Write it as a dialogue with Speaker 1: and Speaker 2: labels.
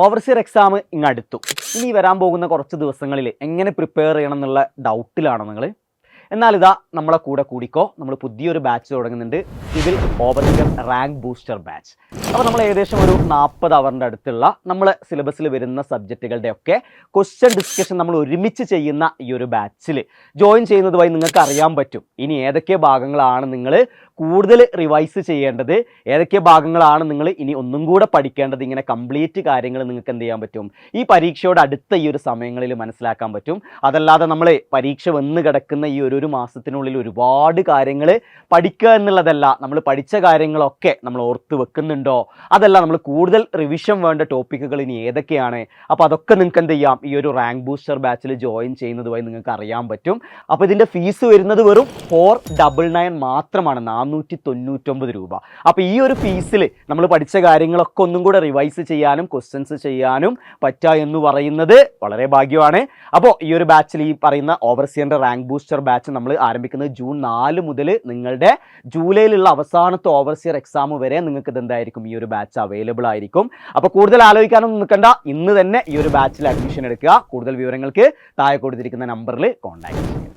Speaker 1: Overseer exam ഇങ്ങടുത്തു. ഇനി വരാൻ പോകുന്ന കുറച്ച് ദിവസങ്ങളിൽ എങ്ങനെ പ്രിപ്പയർ ചെയ്യണം എന്നുള്ള ഡൗട്ടിലാണ് നിങ്ങൾ. എന്നാൽ ഇതാ നമ്മളെ കൂടെ കൂടിക്കോ, നമ്മൾ പുതിയൊരു ബാച്ച് തുടങ്ങുന്നുണ്ട്, civil overseer rank booster batch. അപ്പോൾ നമ്മൾ ഏകദേശം ഒരു 40 അവറിൻ്റെ അടുത്തുള്ള നമ്മളെ സിലബസിൽ വരുന്ന സബ്ജക്റ്റുകളുടെ ഒക്കെ ക്വസ്റ്റ്യൻ ഡിസ്കഷൻ നമ്മൾ ഒരുമിച്ച് ചെയ്യുന്ന ഈ ഒരു ബാച്ചിൽ ജോയിൻ ചെയ്യുന്നത് വഴി നിങ്ങൾക്ക് അറിയാൻ പറ്റും ഇനി ഏതൊക്കെ ഭാഗങ്ങളാണ് നിങ്ങൾ കൂടുതൽ റിവൈസ് ചെയ്യേണ്ടത്, ഏതൊക്കെ ഭാഗങ്ങളാണ് നിങ്ങൾ ഇനി ഒന്നും കൂടെ പഠിക്കേണ്ടത്. ഇങ്ങനെ കംപ്ലീറ്റ് കാര്യങ്ങൾ നിങ്ങൾക്ക് എന്ത് ചെയ്യാൻ പറ്റും ഈ പരീക്ഷയോട് അടുത്ത ഈ ഒരു സമയങ്ങളിൽ മനസ്സിലാക്കാൻ പറ്റും. അതല്ലാതെ നമ്മൾ പരീക്ഷ വന്ന് കിടക്കുന്ന ഈ ഒരു മാസത്തിനുള്ളിൽ ഒരുപാട് കാര്യങ്ങൾ പഠിക്കുക എന്നുള്ളതല്ല, നമ്മൾ പഠിച്ച കാര്യങ്ങളൊക്കെ നമ്മൾ ഓർത്ത് വെക്കുന്നുണ്ടോ, അതല്ല നമ്മൾ കൂടുതൽ റിവിഷൻ വേണ്ട ടോപ്പിക്കുകൾ ഇനി ഏതൊക്കെയാണ്. അപ്പോൾ അതൊക്കെ നിങ്ങൾക്ക് എന്ത് ചെയ്യാം, ഈ ഒരു റാങ്ക് ബൂസ്റ്റർ ബാച്ചിൽ ജോയിൻ ചെയ്യുന്നത് വഴി നിങ്ങൾക്ക് അറിയാൻ പറ്റും. അപ്പോൾ ഇതിൻ്റെ ഫീസ് വരുന്നത് വെറും 499 മാത്രമാണ്, 499 രൂപ. അപ്പോൾ ഈ ഒരു ഫീസിൽ നമ്മൾ പഠിച്ച കാര്യങ്ങളൊക്കെ ഒന്നും കൂടെ റിവൈസ് ചെയ്യാനും ക്വസ്റ്റ്യൻസ് ചെയ്യാനും പറ്റുക എന്ന് പറയുന്നത് വളരെ ഭാഗ്യമാണ്. അപ്പോൾ ഈ ഒരു ബാച്ചിൽ ഈ പറയുന്ന ഓവർസിയറിൻ്റെ റാങ്ക് ബൂസ്റ്റർ ബാച്ച് നമ്മൾ ആരംഭിക്കുന്നത് ജൂൺ 4 മുതൽ നിങ്ങളുടെ ജൂലൈയിലുള്ള അവസാനത്തെ ഓവർസിയർ എക്സാം വരെ നിങ്ങൾക്ക് ഇതെന്തായിരിക്കും ഈ ഒരു ബാച്ച് അവൈലബിൾ ആയിരിക്കും. അപ്പോൾ കൂടുതൽ ആലോചിക്കാനൊന്നും നിൽക്കണ്ട, ഇന്ന് തന്നെ ഈ ഒരു ബാച്ചിൽ അഡ്മിഷൻ എടുക്കുക. കൂടുതൽ വിവരങ്ങൾക്ക് താഴെ കൊടുത്തിരിക്കുന്ന നമ്പറിൽ കോൺടാക്ട് ചെയ്യുക.